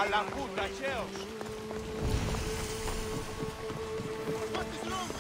Alla puta, Zeus! What is wrong?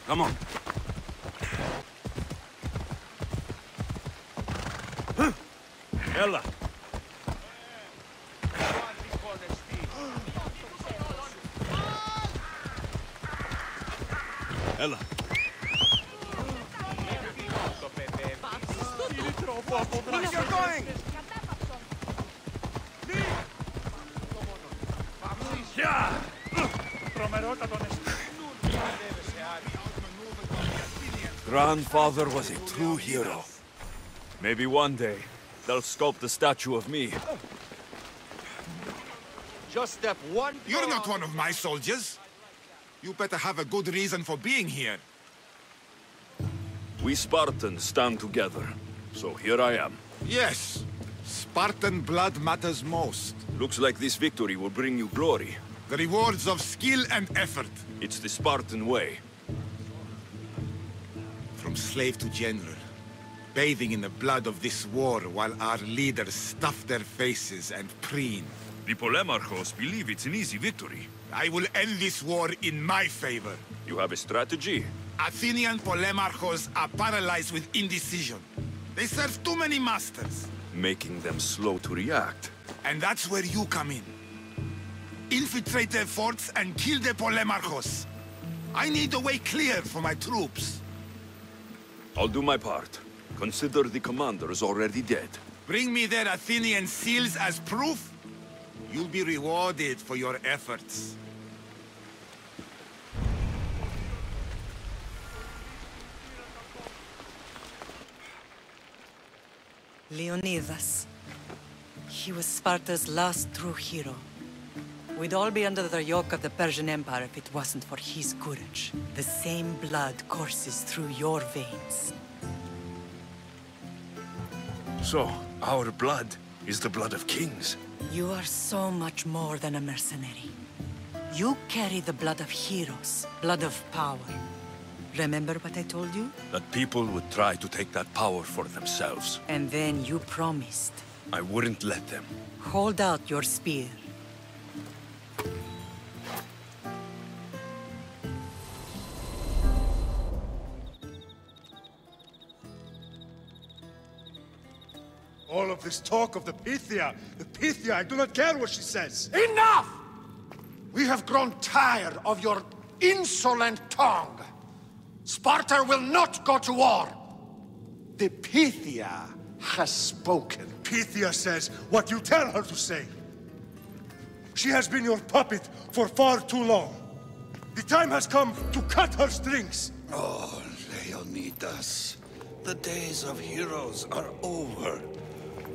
Come on. Ella. Ella. Where you're going? Yeah. Grandfather was a true hero. Maybe one day, they'll sculpt a statue of me. Just step one. You're not one of my soldiers. You better have a good reason for being here. We Spartans stand together, so here I am. Yes, Spartan blood matters most. Looks like this victory will bring you glory. The rewards of skill and effort. It's the Spartan way. From slave to general, bathing in the blood of this war while our leaders stuff their faces and preen. The Polemarchos believe it's an easy victory. I will end this war in my favor. You have a strategy? Athenian Polemarchos are paralyzed with indecision. They serve too many masters. Making them slow to react. And that's where you come in. Infiltrate their forts and kill the Polemarchos. I need a way clear for my troops. I'll do my part. Consider the commander is already dead. Bring me their Athenian seals as proof. You'll be rewarded for your efforts. Leonidas. He was Sparta's last true hero. We'd all be under the yoke of the Persian Empire if it wasn't for his courage. The same blood courses through your veins. So, our blood is the blood of kings. You are so much more than a mercenary. You carry the blood of heroes, blood of power. Remember what I told you? That people would try to take that power for themselves. And then you promised. I wouldn't let them. Hold out your spear. All of this talk of the Pythia, I do not care what she says. Enough! We have grown tired of your insolent tongue. Sparta will not go to war. The Pythia has spoken. Pythia says what you tell her to say. She has been your puppet for far too long. The time has come to cut her strings. Oh, Leonidas, the days of heroes are over.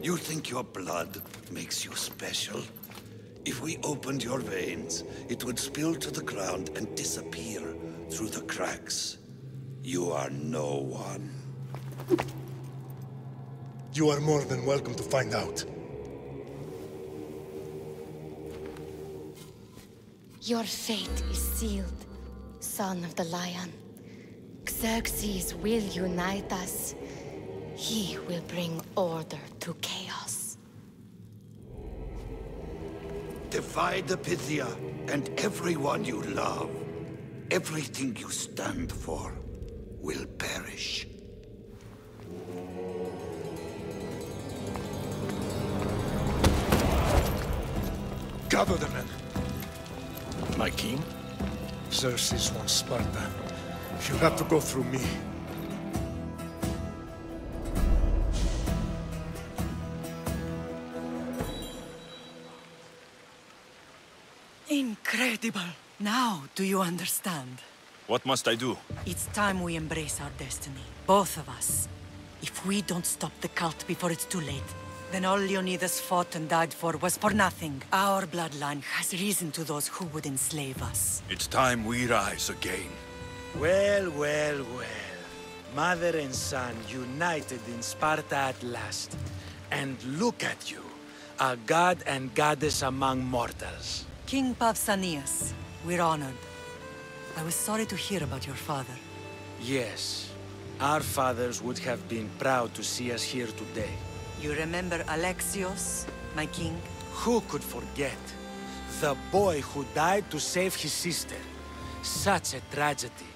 You think your blood makes you special? If we opened your veins, it would spill to the ground and disappear, through the cracks. You are no one. You are more than welcome to find out. Your fate is sealed, son of the Lion. Xerxes will unite us. He will bring order to chaos. Divide the Pythia and everyone you love. Everything you stand for will perish. Gather the men. My king? Xerxes wants Sparta. You'll have to go through me. Incredible! Now, do you understand? What must I do? It's time we embrace our destiny. Both of us. If we don't stop the cult before it's too late, then all Leonidas fought and died for was for nothing. Our bloodline has risen to those who would enslave us. It's time we rise again. Well, well, well. Mother and son united in Sparta at last. And look at you, a god and goddess among mortals. King Pausanias, we're honored. I was sorry to hear about your father. Yes, our fathers would have been proud to see us here today. You remember Alexios, my king? Who could forget? The boy who died to save his sister. Such a tragedy.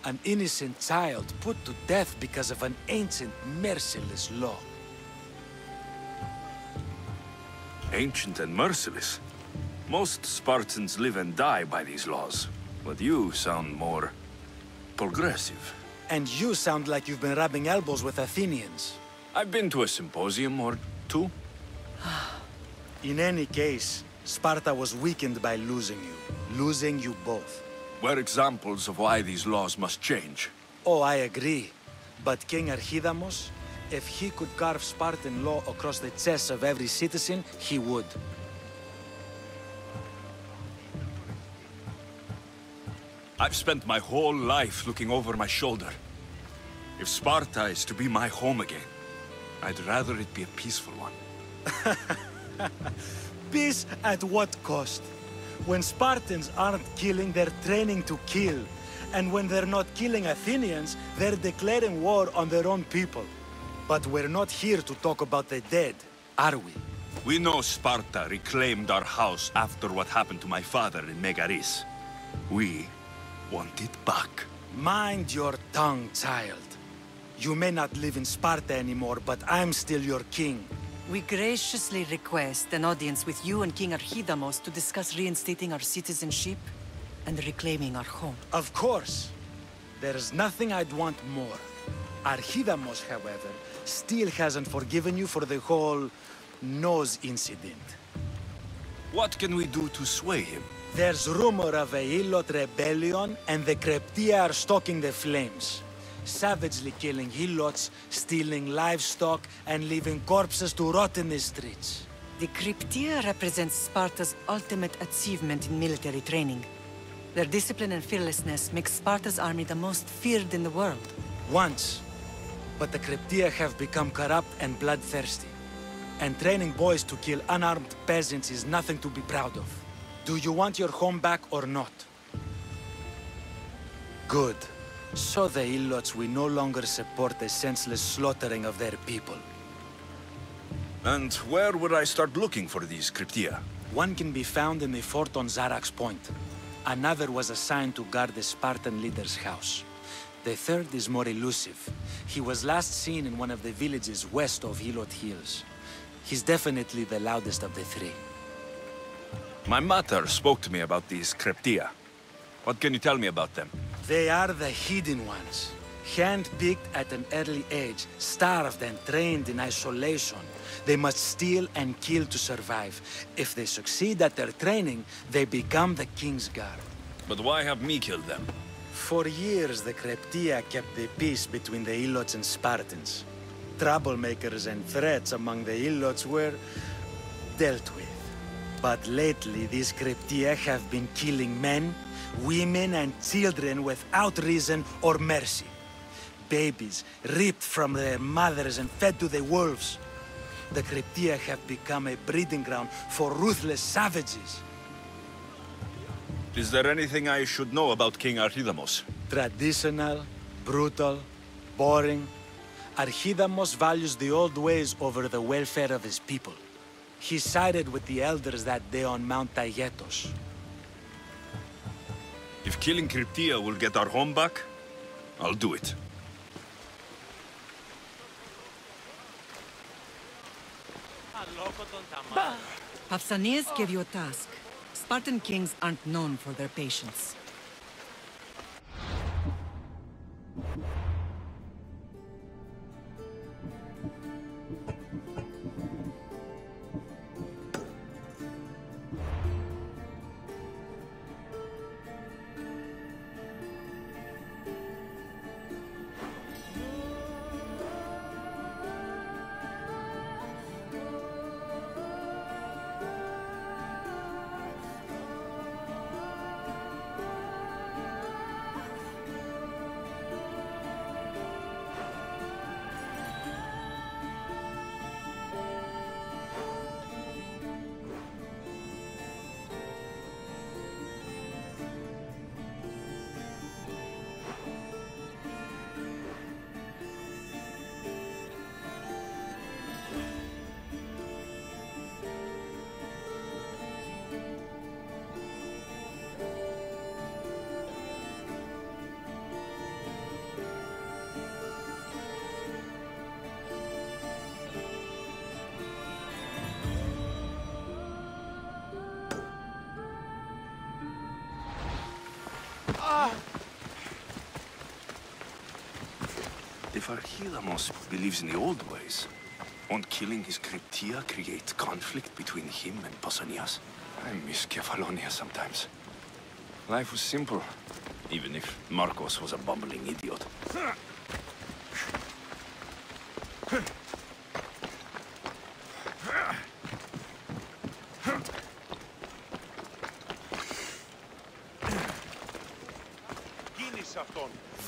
An innocent child put to death because of an ancient, merciless law. Ancient and merciless. Most Spartans live and die by these laws. But you sound more progressive. And you sound like you've been rubbing elbows with Athenians. I've been to a symposium or two. In any case, Sparta was weakened by losing you both. We're examples of why these laws must change. Oh, I agree. But King Archidamos, if he could carve Spartan law across the chests of every citizen, he would. I've spent my whole life looking over my shoulder. If Sparta is to be my home again, I'd rather it be a peaceful one. Peace at what cost? When Spartans aren't killing, they're training to kill. And when they're not killing Athenians, they're declaring war on their own people. But we're not here to talk about the dead, are we? We know Sparta reclaimed our house after what happened to my father in Megaris. We want it back. Mind your tongue, child. You may not live in Sparta anymore, but I'm still your king. We graciously request an audience with you and King Archidamos to discuss reinstating our citizenship and reclaiming our home. Of course. There's nothing I'd want more. Archidamos, however, still hasn't forgiven you for the whole nose incident. What can we do to sway him? There's rumor of a Helot rebellion, and the Kryptia are stalking the flames. Savagely killing Helots, stealing livestock, and leaving corpses to rot in the streets. The Kryptia represents Sparta's ultimate achievement in military training. Their discipline and fearlessness make Sparta's army the most feared in the world. Once. But the Kryptia have become corrupt and bloodthirsty. And training boys to kill unarmed peasants is nothing to be proud of. Do you want your home back or not? Good. So the Helots will no longer support the senseless slaughtering of their people. And where would I start looking for these Kryptia? One can be found in the fort on Zarax Point. Another was assigned to guard the Spartan leader's house. The third is more elusive. He was last seen in one of the villages west of Helot Hills. He's definitely the loudest of the three. My mother spoke to me about these Kryptia. What can you tell me about them? They are the hidden ones. Hand-picked at an early age, starved and trained in isolation. They must steal and kill to survive. If they succeed at their training, they become the King's Guard. But why have me killed them? For years, the Kryptia kept the peace between the Helots and Spartans. Troublemakers and threats among the Helots were dealt with. But lately, these Kryptia have been killing men, Women and children without reason or mercy. Babies ripped from their mothers and fed to the wolves. The Cryptia have become a breeding ground for ruthless savages. Is there anything I should know about King Archidamos? Traditional, brutal, boring. Archidamos values the old ways over the welfare of his people. He sided with the elders that day on Mount Tayetos. If killing Cryptia will get our home back, I'll do it. Pausanias gave you a task. Spartan kings aren't known for their patience. If Archidamos believes in the old ways, won't killing his Cryptia create conflict between him and Pausanias? I miss Kefalonia sometimes. Life was simple, even if Marcos was a bumbling idiot.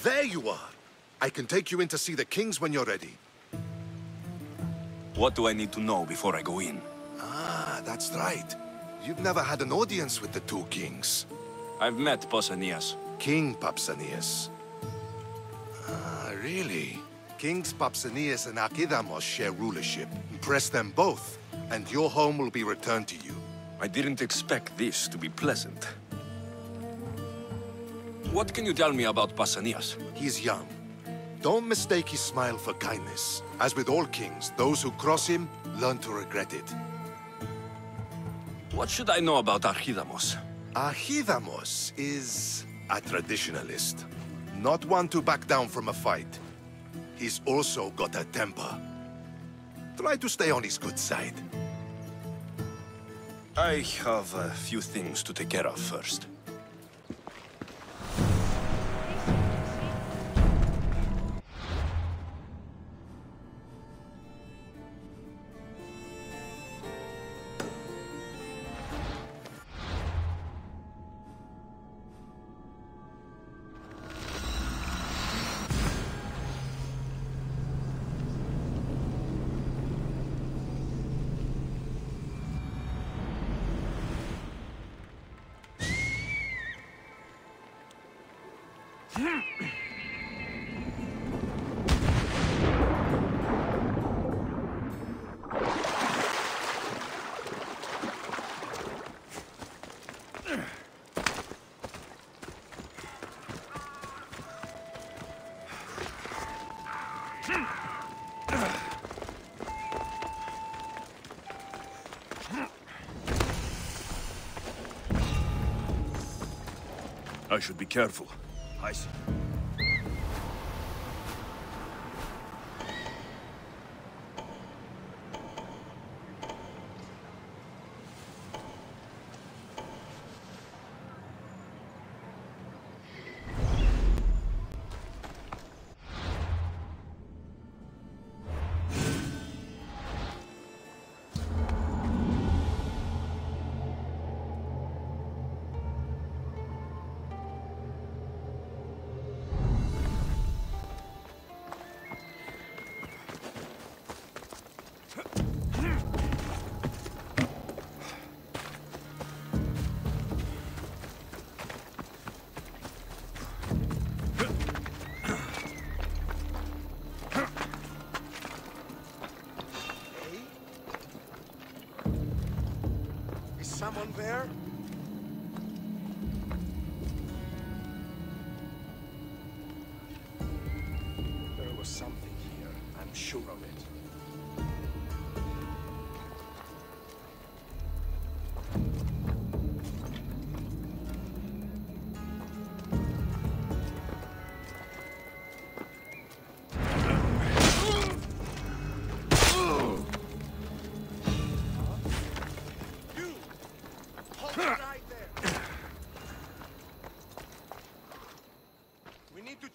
There you are! I can take you in to see the kings when you're ready. What do I need to know before I go in? Ah, that's right. You've never had an audience with the two kings. I've met Pausanias. King Pausanias. Ah, really? Kings Pausanias and Archidamos share rulership. Impress them both, and your home will be returned to you. I didn't expect this to be pleasant. What can you tell me about Pausanias? He's young. Don't mistake his smile for kindness. As with all kings, those who cross him learn to regret it. What should I know about Archidamos? Archidamos is a traditionalist. Not one to back down from a fight. He's also got a temper. Try to stay on his good side. I have a few things to take care of first. I should be careful. I see. someone there? There was something here. I'm sure of it.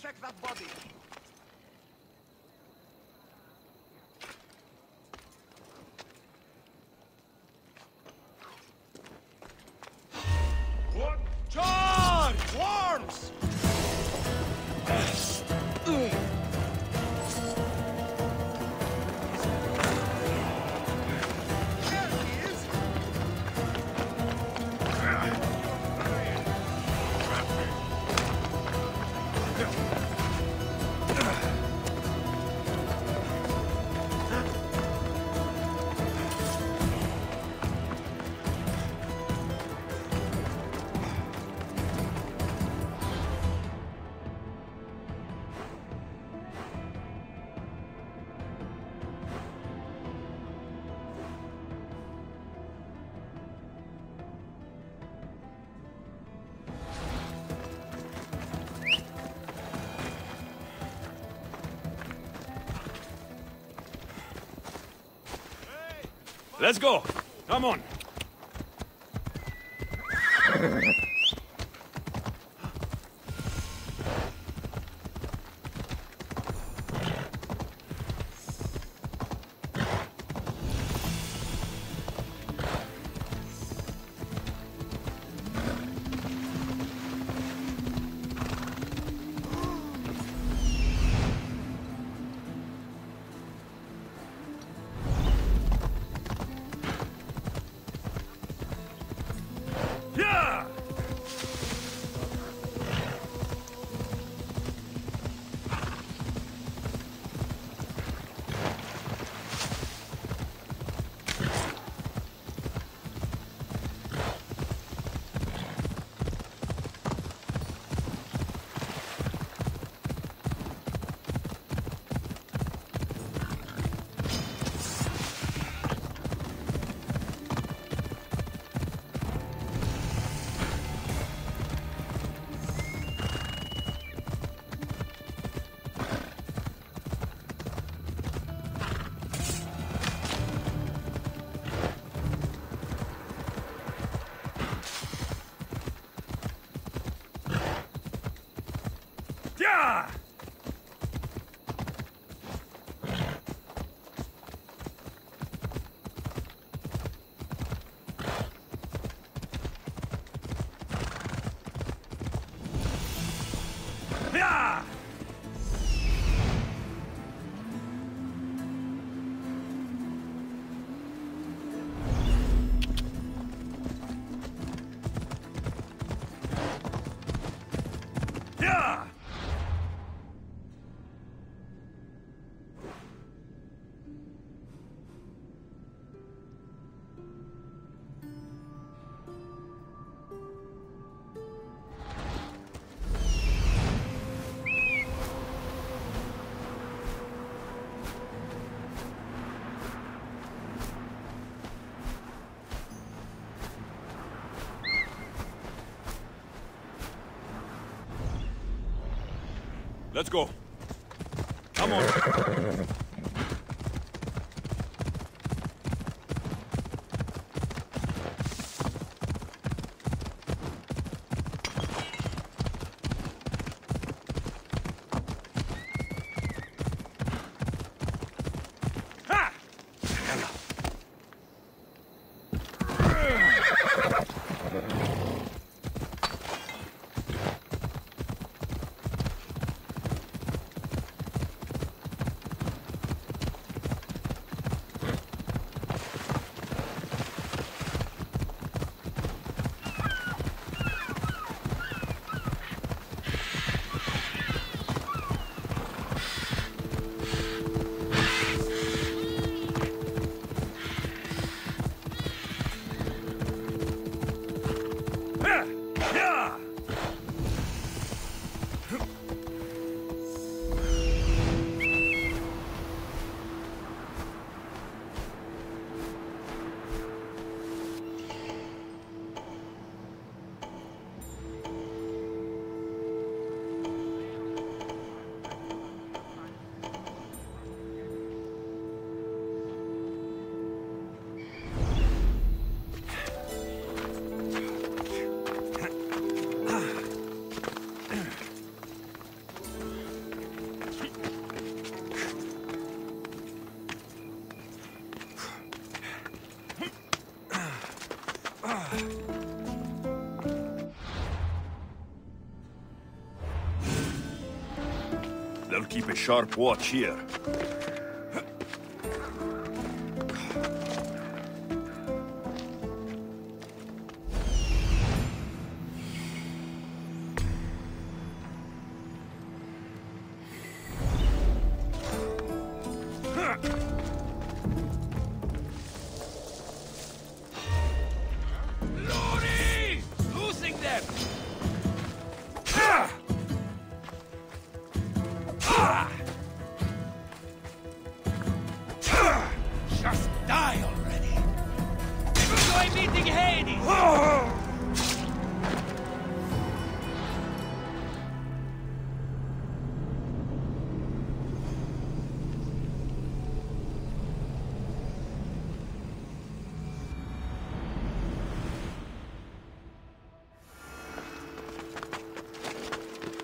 Check that body. What? Charge! Worms! Let's go. Come on. Let's go. Come on. keep a sharp watch here.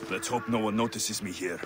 Let's hope no one notices me here.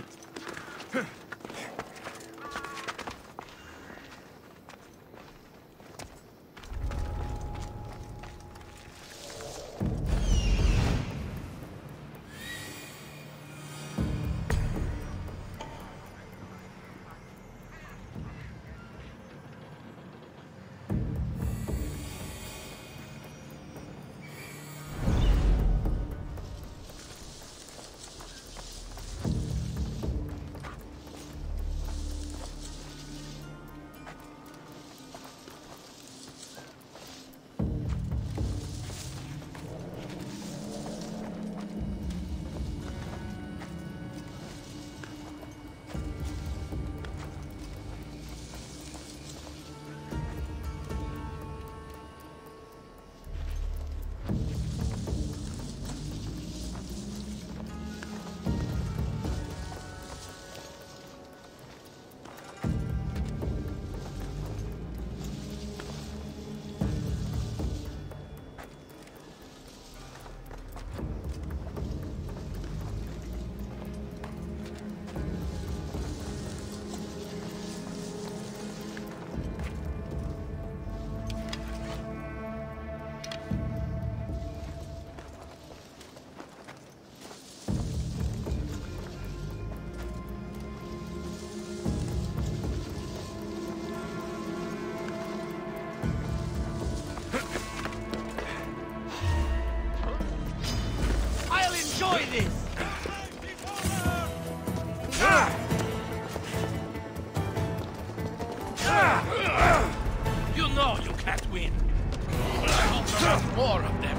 You know you can't win. I hope there are more of them.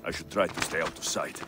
I should try to stay out of sight.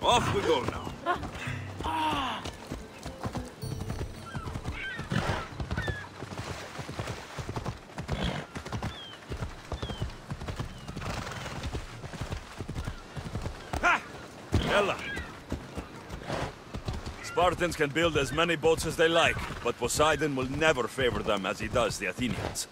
Off we go now. Ella. Spartans can build as many boats as they like, but Poseidon will never favor them as he does the Athenians.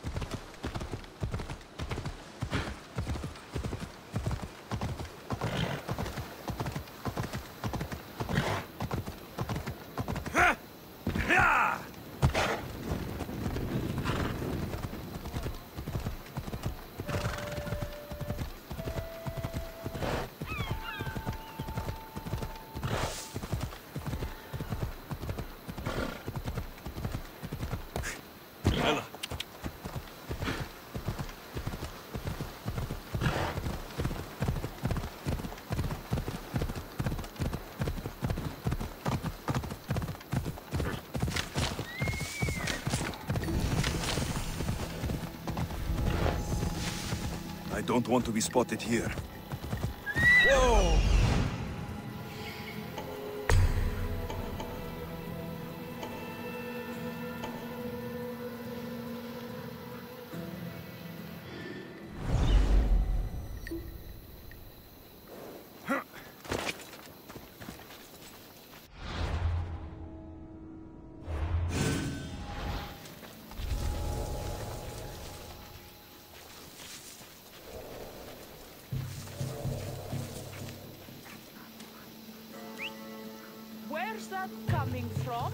I don't want to be spotted here. Whoa! Where's that coming from?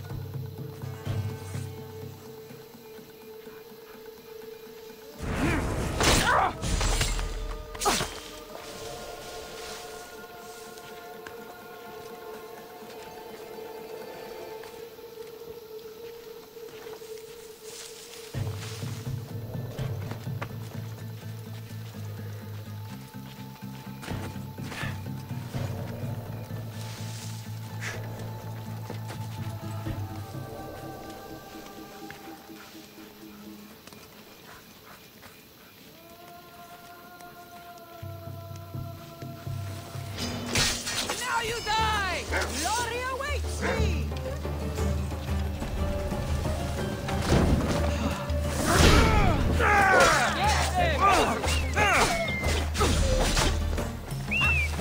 Now you die! Glory awaits me!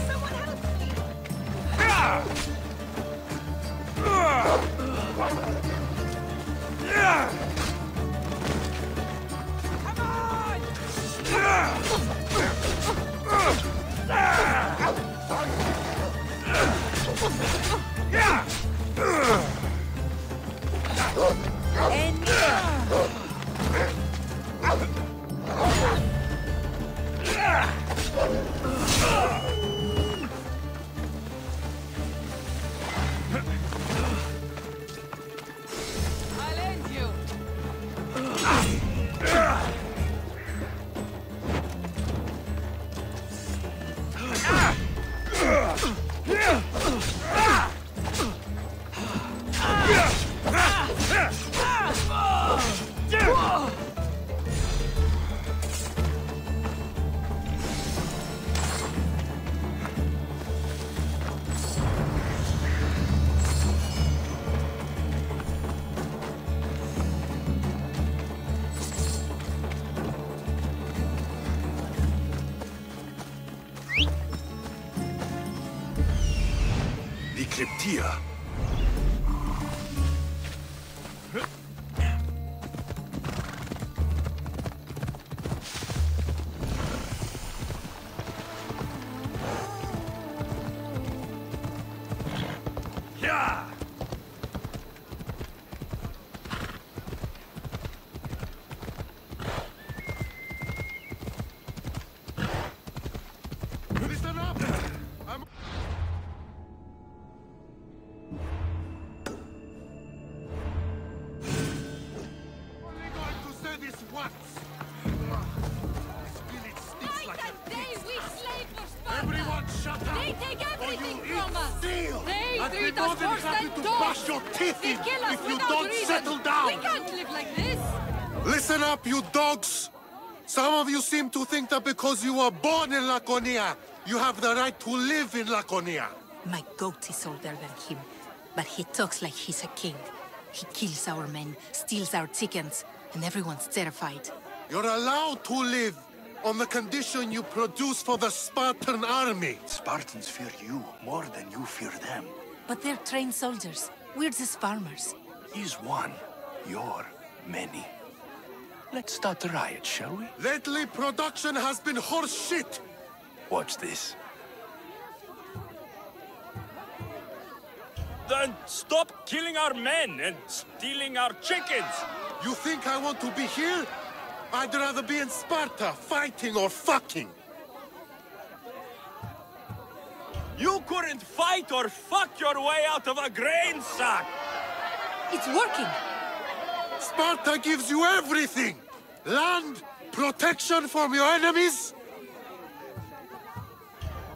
Someone help me! Come on! I'll end you. The Cryptia. Yeah! Listen up! I'm only going to say this once. This village stinks like a pig. Everyone shut up! They take everything or you from eat us. steel! They I'd be treat more us than worse happy than to dogs. bash your teeth They in kill us if you without don't reason. settle down! We can't live like this. Listen up, you dogs! Some of you seem to think that because you were born in Laconia, you have the right to live in Laconia. My goat is older than him, but he talks like he's a king. He kills our men, steals our chickens, and everyone's terrified. You're allowed to live on the condition you produce for the Spartan army. Spartans fear you more than you fear them. But they're trained soldiers. We're just farmers. He's one. You're many. Let's start a riot, shall we? Lately, production has been horse shit. Watch this. Then stop killing our men and stealing our chickens! You think I want to be here? I'd rather be in Sparta, fighting or fucking. You couldn't fight or fuck your way out of a grain sack! It's working! Sparta gives you everything! Land, protection from your enemies.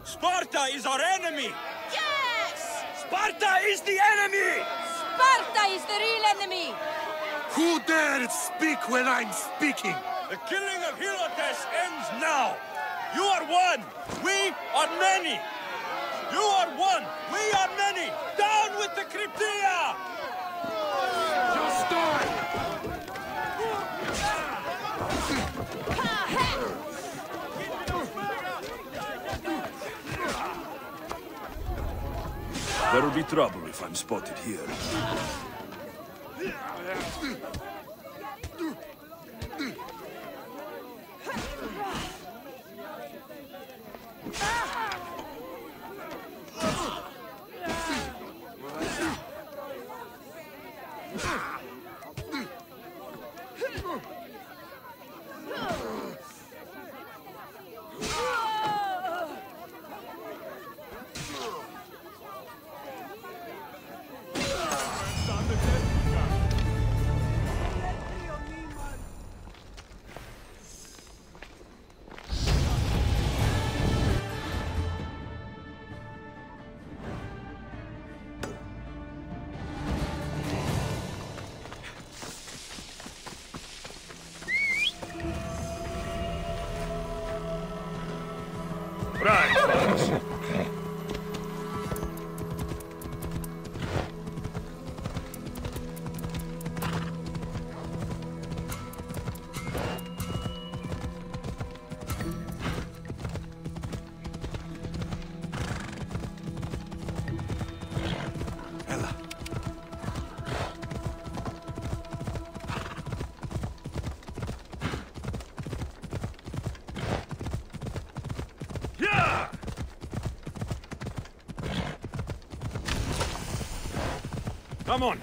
Sparta is our enemy! Yes! Sparta is the enemy! Sparta is the real enemy! Who dared speak when I'm speaking? The killing of Helotes ends now! You are one! We are many! You are one! We are many! Down with the Creed! Just die! There'll be trouble if I'm spotted here. Right, fellas. Ella. Yeah! Come on.